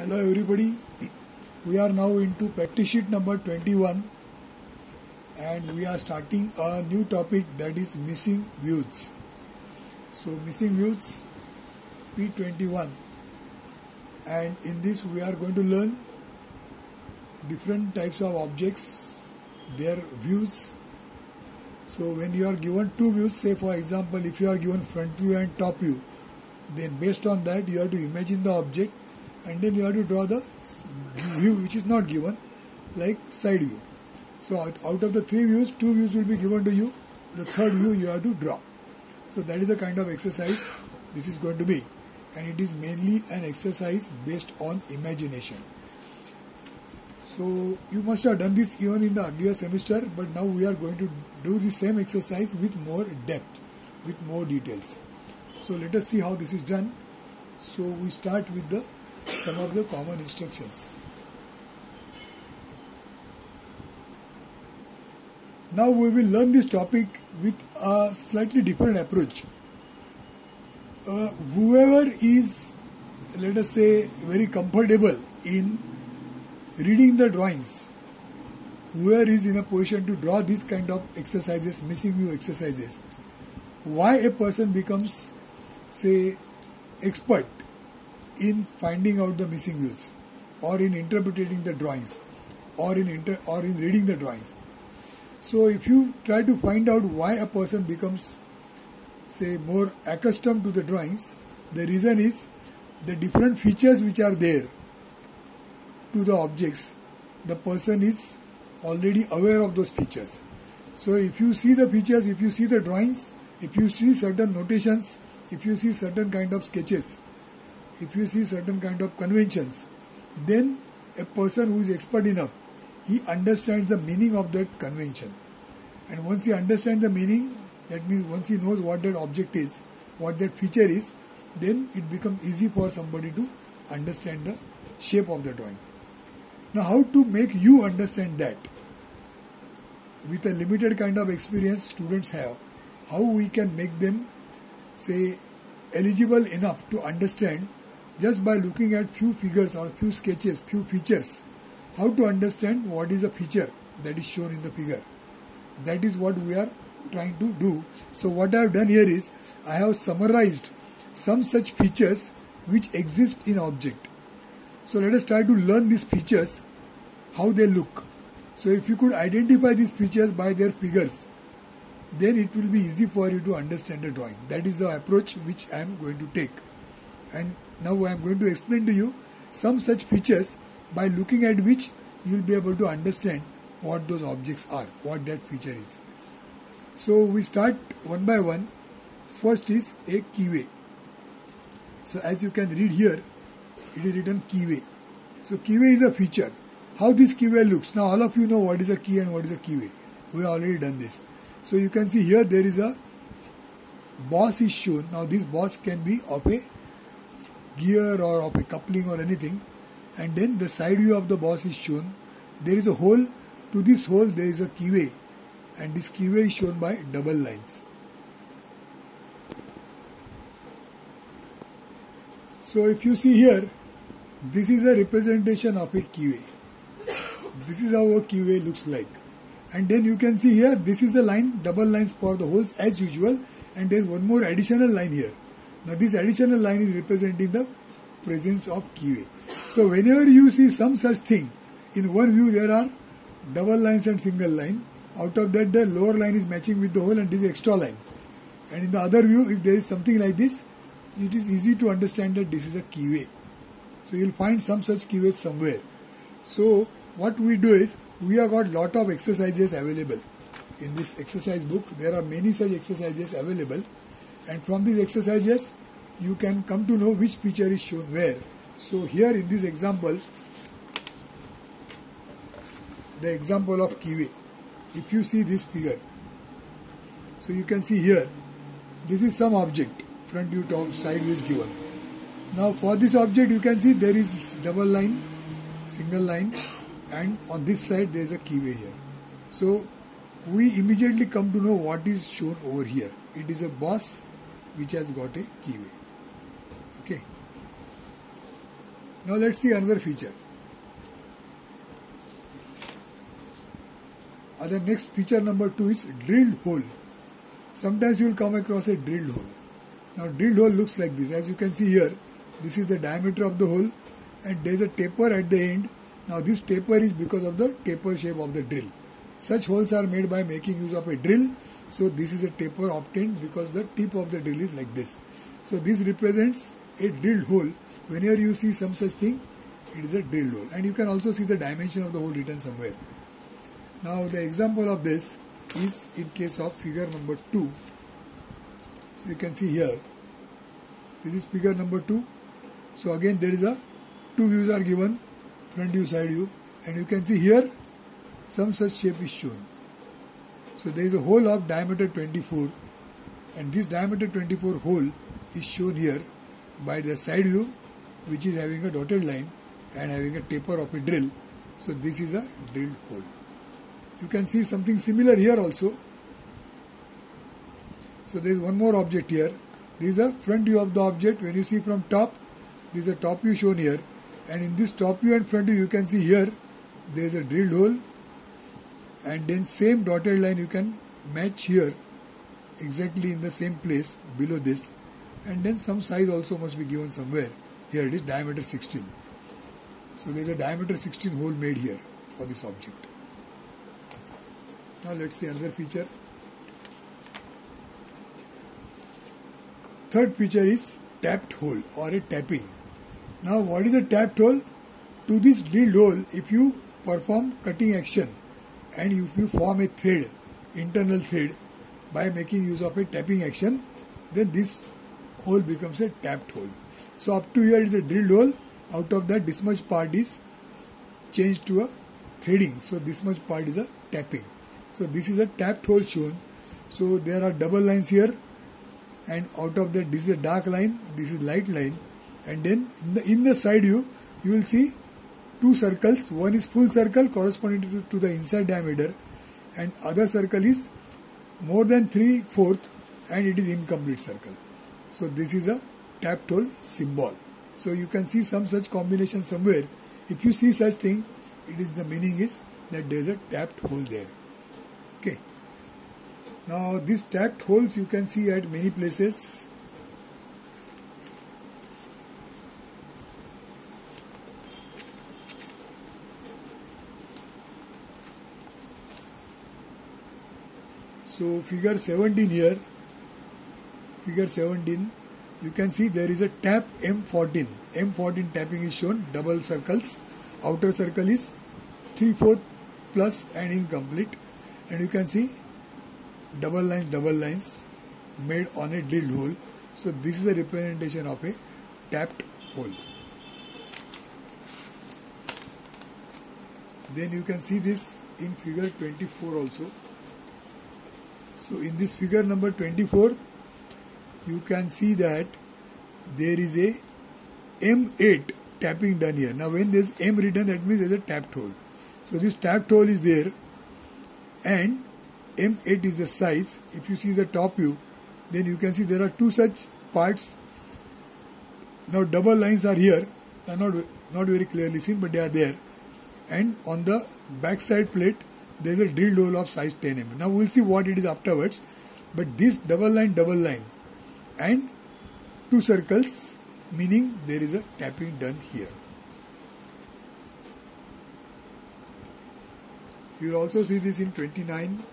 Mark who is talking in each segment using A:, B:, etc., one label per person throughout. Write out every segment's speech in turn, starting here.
A: Hello everybody, we are now into practice sheet number 21 and we are starting a new topic, that is missing views. So missing views P21, and in this we are going to learn different types of objects, their views. So when you are given two views, say for example if you are given front view and top view, then based on that you have to imagine the object and then you have to draw the view which is not given, like side view. So out of the three views, two views will be given to you, the third view you have to draw. So that is the kind of exercise this is going to be, and it is mainly an exercise based on imagination. So you must have done this even in the earlier semester, but now we are going to do the same exercise with more depth, with more details. So let us see how this is done. So we start with some of the common instructions. Now we will learn this topic with a slightly different approach. Whoever is, let us say, very comfortable in reading the drawings, whoever is in a position to draw this kind of exercises, missing view exercises, why a person becomes, say, expert in finding out the missing views, or in interpreting the drawings, or in reading the drawings. So if you try to find out why a person becomes, say, more accustomed to the drawings, the reason is the different features which are there to the objects, the person is already aware of those features. So if you see the features, if you see the drawings, if you see certain notations, if you see certain kind of sketches, if you see certain kind of conventions, then a person who is expert enough, he understands the meaning of that convention. And once he understands the meaning, that means once he knows what that object is, what that feature is, then it becomes easy for somebody to understand the shape of the drawing. Now how to make you understand that? With a limited kind of experience students have, how we can make them, say, eligible enough to understand just by looking at few figures or few sketches, few features, how to understand what is a feature that is shown in the figure. That is what we are trying to do. So what I have done here is, I have summarized some such features which exist in object. So let us try to learn these features, how they look. So if you could identify these features by their figures, then it will be easy for you to understand the drawing. That is the approach which I am going to take. And now I am going to explain to you some such features by looking at which you will be able to understand what those objects are, what that feature is. So we start one by one. First is a keyway. So as you can read here, it is written keyway. So keyway is a feature. How this keyway looks. Now all of you know what is a key and what is a keyway. We have already done this. So you can see here there is a boss is shown. Now this boss can be of a gear or of a coupling or anything, and then the side view of the boss is shown. There is a hole. To this hole there is a keyway, and this keyway is shown by double lines. So if you see here, this is a representation of a keyway. This is how a keyway looks like. And then you can see here, this is the line, double lines for the holes as usual, and there is one more additional line here. Now this additional line is representing the presence of keyway. So whenever you see some such thing, in one view there are double lines and single line. Out of that the lower line is matching with the hole and this is extra line. And in the other view, if there is something like this, it is easy to understand that this is a keyway. So you will find some such keyways somewhere. So what we do is, we have got lot of exercises available. In this exercise book, there are many such exercises available. And from these exercises, you can come to know which feature is shown where. So here in this example, the example of keyway. If you see this figure, so you can see here, this is some object, front view, top, side view is given. Now for this object you can see there is double line, single line, and on this side there is a keyway here. So we immediately come to know what is shown over here. It is a boss which has got a keyway. Okay. Now let's see another feature. The next feature number 2 is drilled hole. Sometimes you will come across a drilled hole. Now drilled hole looks like this. As you can see here, this is the diameter of the hole and there is a taper at the end. Now this taper is because of the taper shape of the drill. Such holes are made by making use of a drill. So this is a taper obtained because the tip of the drill is like this. So this represents a drilled hole. Whenever you see some such thing, it is a drilled hole. And you can also see the dimension of the hole written somewhere. Now the example of this is in case of figure number 2. So you can see here, this is figure number 2. So again there is a two views are given, front view, side view, and you can see here some such shape is shown. So there is a hole of diameter 24 and this diameter 24 hole is shown here by the side view, which is having a dotted line and having a taper of a drill. So this is a drilled hole. You can see something similar here also. So there is one more object here. This is the front view of the object. When you see from top, this is a top view shown here. And in this top view and front view, you can see here, there is a drilled hole. And then same dotted line you can match here, exactly in the same place below this. And then some size also must be given somewhere. Here it is diameter 16. So there is a diameter 16 hole made here for this object. Now let's see another feature. Third feature is tapped hole or a tapping. Now what is a tapped hole? To this drilled hole, if you perform cutting action and if you form a thread, internal thread, by making use of a tapping action, then this hole becomes a tapped hole. So up to here is a drilled hole. Out of that, this much part is changed to a threading. So this much part is a tapping. So this is a tapped hole shown. So there are double lines here, and out of that this is a dark line, this is light line, and then in the side view you will see two circles. One is full circle corresponding to the inside diameter, and other circle is more than 3/4 and it is incomplete circle. So this is a tapped hole symbol. So you can see some such combination somewhere. If you see such thing, it is the meaning is that there is a tapped hole there. Okay. Now these tapped holes you can see at many places. So figure 17 here, figure 17, you can see there is a tap M14. M14 tapping is shown, double circles. Outer circle is 3/4 plus and incomplete. And you can see double lines made on a drilled hole. So this is a representation of a tapped hole. Then you can see this in figure 24 also. So in this figure number 24, you can see that there is a M8 tapping done here. Now when there is M written, that means there is a tapped hole. So this tapped hole is there, and M8 is the size. If you see the top view, then you can see there are two such parts. Now double lines are here. They are not very clearly seen, but they are there. And on the back side plate, there is a drilled hole of size 10 mm. Now we will see what it is afterwards. But this double line and two circles, meaning there is a tapping done here. You will also see this in 29.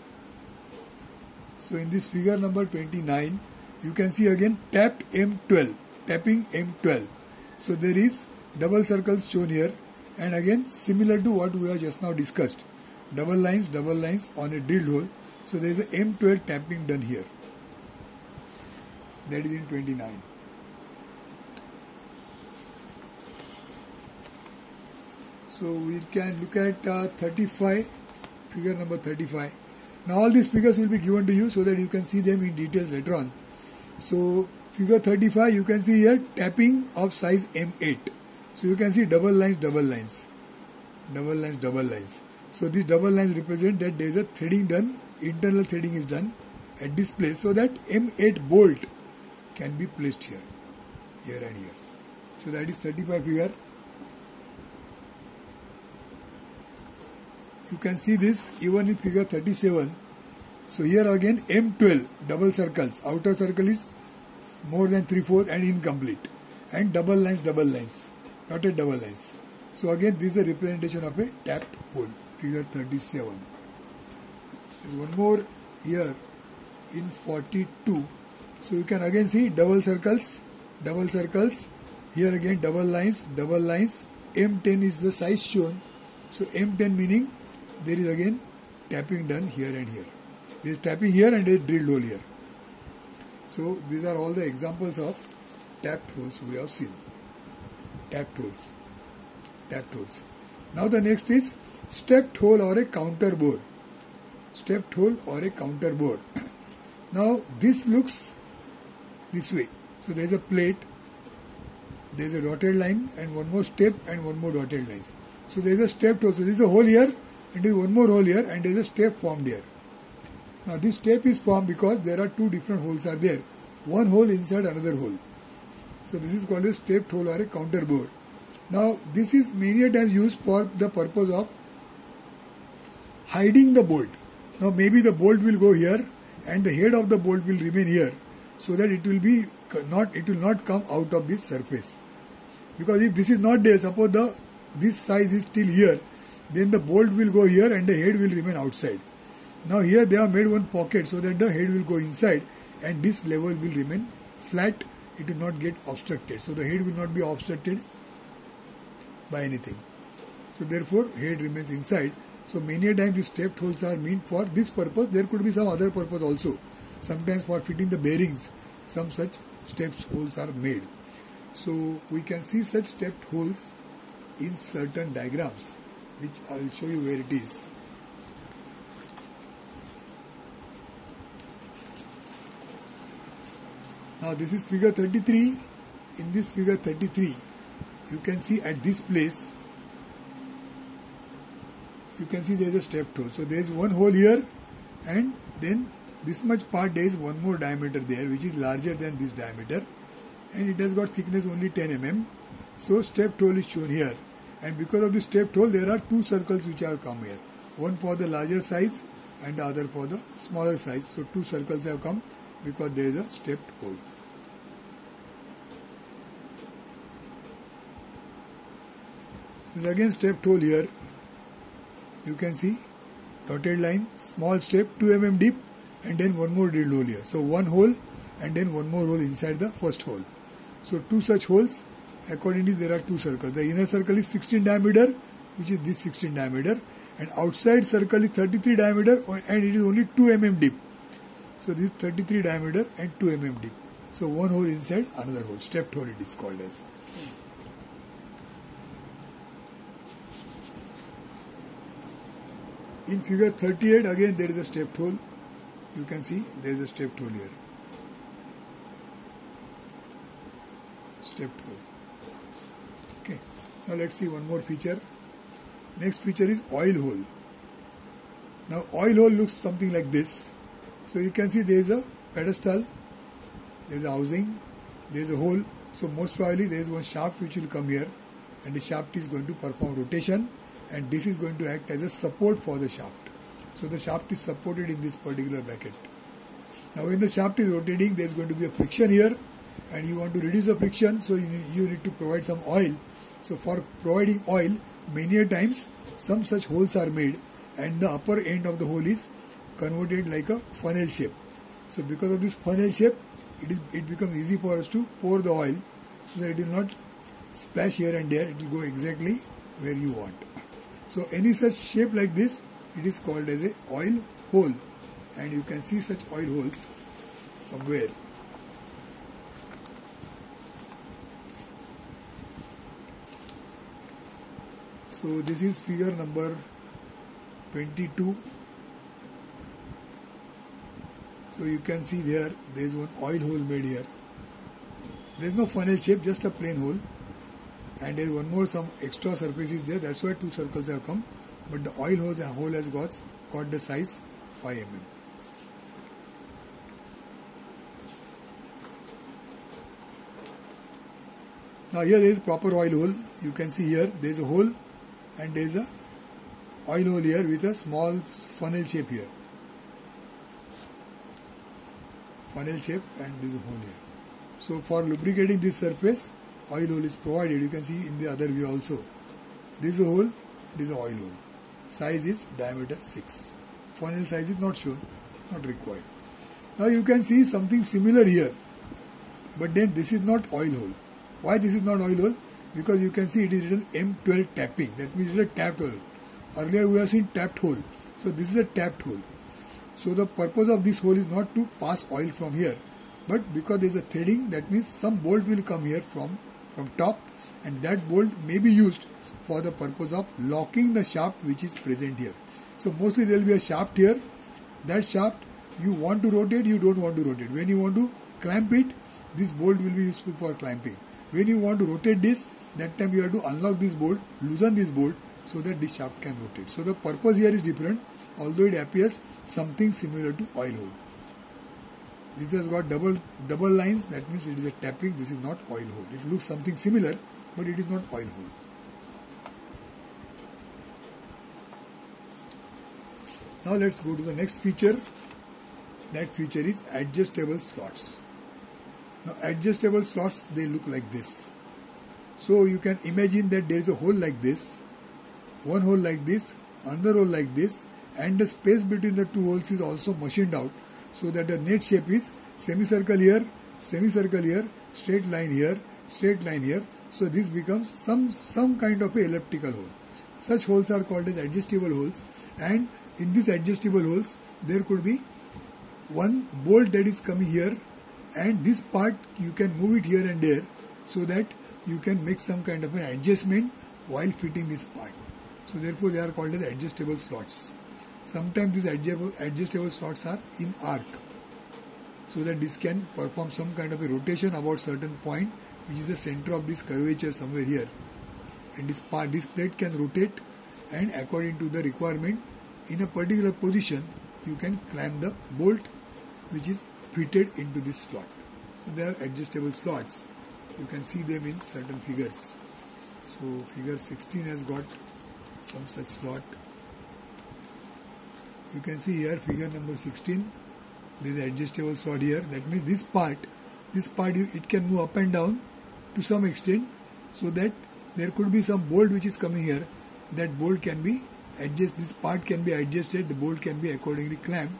A: So in this figure number 29, you can see again tapped M12, tapping M12. So there is double circles shown here, and again similar to what we have just now discussed. Double lines on a drilled hole. So there is a M12 tapping done here. That is in 29. So we can look at 35, figure number 35. Now all these figures will be given to you so that you can see them in details later on. So figure 35, you can see here tapping of size M8. So you can see double lines. So these double lines represent that there is a threading done, internal threading is done at this place, so that M8 bolt can be placed here and here. So that is 35 figure. you can see this even in figure 37. So here again M12 double circles, outer circle is more than 3/4 and incomplete, and double lines, dotted double lines. So again this is a representation of a tapped hole, figure 37. There's one more here in 42. So you can again see double circles, here again double lines. M10 is the size shown. So M10 meaning there is again tapping done here and here. There is tapping here and there is drilled hole here. So these are all the examples of tapped holes we have seen. Tapped holes. Now the next is stepped hole or a counter bore. Now this looks this way. So there is a plate, there is a dotted line and one more step and one more dotted lines. So there is a stepped hole. So there is a hole here and there is one more hole here and there is a step formed here. Now this step is formed because there are two different holes are there. One hole inside another hole. So this is called a stepped hole or a counter bore. Now this is many times used for the purpose of hiding the bolt. Now maybe the bolt will go here and the head of the bolt will remain here, so that it will not come out of this surface. Because if this is not there, suppose this size is still here, then the bolt will go here and the head will remain outside. Now here they have made one pocket so that the head will go inside and this level will remain flat, it will not get obstructed. So the head will not be obstructed by anything. So therefore head remains inside. So many a times these stepped holes are meant for this purpose. There could be some other purpose also. Sometimes for fitting the bearings, some such stepped holes are made. So we can see such stepped holes in certain diagrams, which I will show you where it is. Now this is figure 33. In this figure 33, you can see at this place, you can see there is a stepped hole. So there is one hole here and then this much part there is one more diameter there which is larger than this diameter and it has got thickness only 10 mm. So stepped hole is shown here, and because of the stepped hole there are two circles which are come here. One for the larger size and the other for the smaller size. So two circles have come because there is a stepped hole. There is again stepped hole here. You can see dotted line, small step, 2 mm deep and then one more drilled hole here. So one hole and then one more hole inside the first hole. So two such holes. Accordingly there are two circles. The inner circle is 16 diameter, which is this 16 diameter, and outside circle is 33 diameter and it is only 2 mm deep. So this is 33 diameter and 2 mm deep. So one hole inside another hole. Stepped hole it is called as. In figure 38 again there is a stepped hole. You can see there is a stepped hole here. Stepped hole. Okay. Now let's see one more feature. Next feature is oil hole. Now oil hole looks something like this. So you can see there is a pedestal, there is a housing, there is a hole. So most probably there is one shaft which will come here and the shaft is going to perform rotation. And this is going to act as a support for the shaft. So the shaft is supported in this particular bracket. Now when the shaft is rotating, there is going to be a friction here and you want to reduce the friction, so you need to provide some oil. So for providing oil, many a times some such holes are made and the upper end of the hole is converted like a funnel shape. So because of this funnel shape, it becomes easy for us to pour the oil so that it will not splash here and there, it will go exactly where you want. So any such shape like this, it is called as a oil hole, and you can see such oil holes somewhere. So this is figure number 22. So you can see there is one oil hole made here. There is no funnel shape, just a plain hole. And there is one more, some extra surface is there, that's why two circles have come. But the oil hole has got the size 5 mm. Now here there is proper oil hole. You can see here there is a hole and there is a oil hole here with a small funnel shape here. Funnel shape, and this hole here. So for lubricating this surface, oil hole is provided. You can see in the other view also. This is a hole, this is an oil hole. Size is diameter 6. Funnel size is not shown, not required. Now you can see something similar here. But then this is not oil hole. Why this is not oil hole? Because you can see it is written M12 tapping. That means it is a tapped hole. Earlier we have seen tapped hole. So this is a tapped hole. So the purpose of this hole is not to pass oil from here, but because there is a threading, that means some bolt will come here from top, and that bolt may be used for the purpose of locking the shaft which is present here. So mostly there will be a shaft here. That shaft you want to rotate, you don't want to rotate. When you want to clamp it, this bolt will be useful for clamping. When you want to rotate this, that time you have to unlock this bolt, loosen this bolt so that this shaft can rotate. So the purpose here is different, although it appears something similar to oil hole. This has got double lines, that means it is a tapping. This is not oil hole. It looks something similar, but it is not oil hole. Now let's go to the next feature. That feature is adjustable slots. Now adjustable slots, they look like this. So you can imagine that there is a hole like this, one hole like this, another hole like this, and the space between the two holes is also machined out, so that the net shape is semicircle here, straight line here, straight line here. So this becomes some kind of a elliptical hole. Such holes are called as adjustable holes, and in these adjustable holes there could be one bolt that is coming here, and this part you can move it here and there so that you can make some kind of an adjustment while fitting this part. So therefore they are called as adjustable slots. Sometimes these adjustable slots are in arc, so that this can perform some kind of a rotation about certain point, which is the center of this curvature somewhere here, and this plate can rotate, and according to the requirement in a particular position you can clamp the bolt which is fitted into this slot. So they are adjustable slots. You can see them in certain figures. So figure 16 has got some such slot. You can see here figure number 16, there is an adjustable slot here. That means this part it can move up and down to some extent, so that there could be some bolt which is coming here. That bolt can be adjusted, this part can be adjusted, the bolt can be accordingly clamped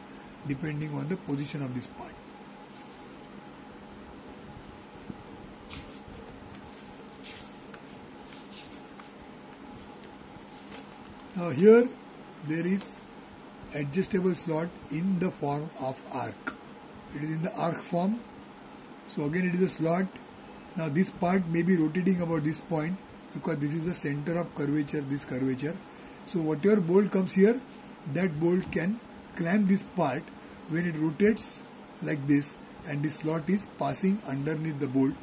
A: depending on the position of this part. Now here there is adjustable slot in the form of arc. It is in the arc form. So again it is a slot. Now this part may be rotating about this point, because this is the center of curvature, this curvature. So whatever bolt comes here, that bolt can clamp this part when it rotates like this, and this slot is passing underneath the bolt,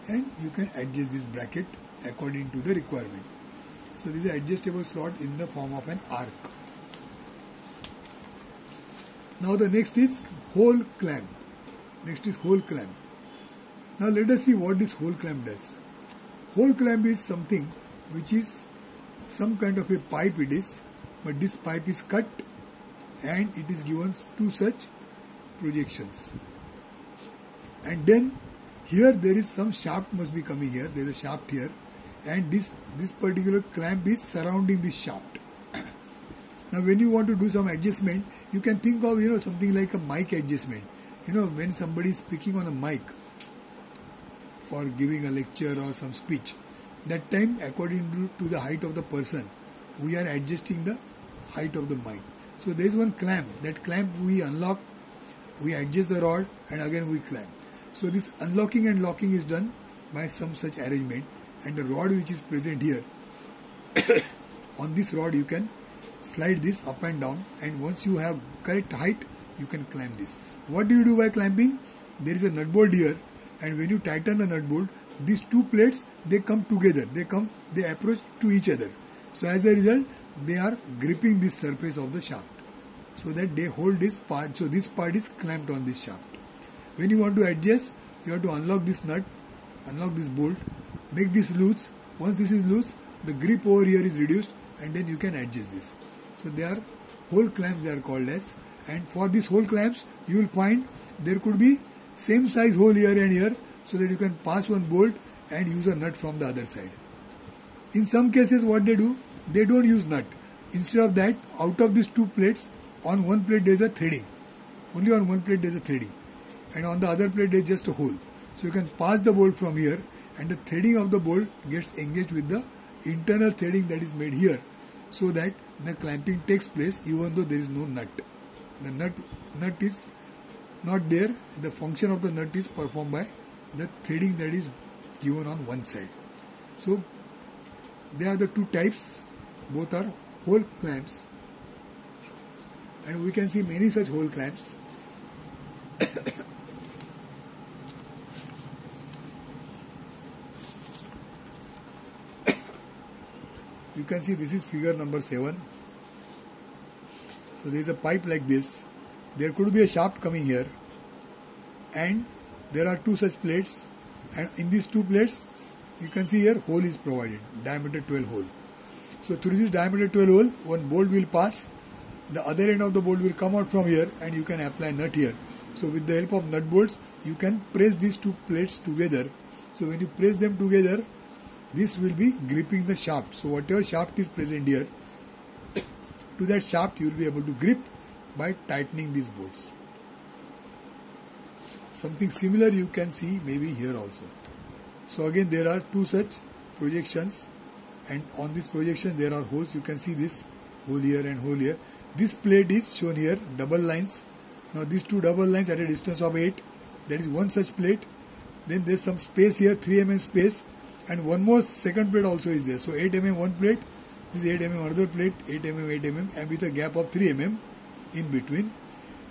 A: and you can adjust this bracket according to the requirement. So this is an adjustable slot in the form of an arc. Now the next is hole clamp. Now let us see what this hole clamp does. Hole clamp is something which is some kind of a pipe it is, but this pipe is cut and it is given two such projections. And then here there is some shaft must be coming here, there is a shaft here, and this particular clamp is surrounding this shaft. Now when you want to do some adjustment, you can think of something like a mic adjustment. When somebody is speaking on a mic for giving a lecture or some speech, that time according to the height of the person, we are adjusting the height of the mic. So there is one clamp. That clamp we unlock, we adjust the rod, and again we clamp. So this unlocking and locking is done by some such arrangement, and the rod which is present here, on this rod you can slide this up and down, and once you have correct height, you can clamp this. What do you do by clamping? There is a nut bolt here, and when you tighten the nut bolt, these two plates, they come together, they approach to each other. So as a result, they are gripping this surface of the shaft, so that they hold this part. So this part is clamped on this shaft. When you want to adjust, you have to unlock this nut, unlock this bolt, make this loose. Once this is loose, the grip over here is reduced, and then you can adjust this. So they are hole clamps, they are called as. And for these hole clamps, you will find there could be same size hole here and here, so that you can pass one bolt and use a nut from the other side. In some cases what they do, they don't use nut. Instead of that, out of these two plates, on one plate there is a threading. Only on one plate there is a threading. And on the other plate there is just a hole. So you can pass the bolt from here, and the threading of the bolt gets engaged with the internal threading that is made here, so that the clamping takes place even though there is no nut. The nut is not there. The function of the nut is performed by the threading that is given on one side. So they are the two types. Both are hole clamps, and we can see many such hole clamps. You can see this is figure number 7. So there is a pipe like this. There could be a shaft coming here, and there are two such plates, and in these two plates you can see here hole is provided, diameter 12 hole. So through this diameter 12 hole, one bolt will pass, the other end of the bolt will come out from here, and you can apply nut here. So with the help of nut bolts, you can press these two plates together. So when you press them together, this will be gripping the shaft. So whatever shaft is present here, to that shaft you will be able to grip by tightening these bolts. Something similar you can see maybe here also. So again there are two such projections, and on this projection there are holes. You can see this hole here and hole here. This plate is shown here, double lines. Now these two double lines at a distance of 8, that is one such plate. Then there is some space here, 3 mm space, and one more second plate also is there. So 8 mm one plate, this is 8 mm another plate, 8 mm, 8 mm, and with a gap of 3 mm in between.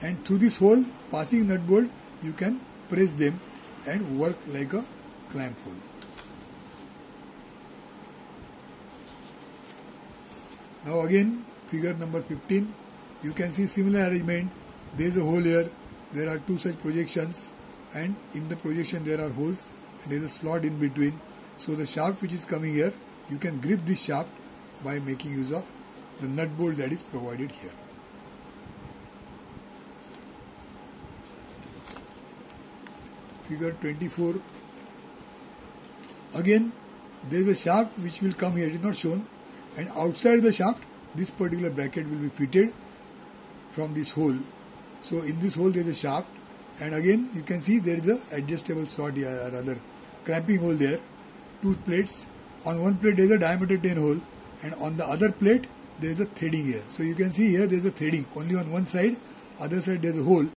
A: And through this hole, passing nut bolt, you can press them and work like a clamp hole. Now again, figure number 15, you can see similar arrangement. There is a hole here, there are two such projections, and in the projection there are holes, and there is a slot in between. So the shaft which is coming here, you can grip this shaft by making use of the nut bolt that is provided here. Figure 24. Again, there is a shaft which will come here, it is not shown, and outside the shaft, this particular bracket will be fitted from this hole. So in this hole there is a shaft, and again you can see there is a adjustable slot here, or rather clamping hole there. Two plates. On one plate there is a diameter 10 hole, and on the other plate there is a threading here. So you can see here there is a threading only on one side, other side there is a hole.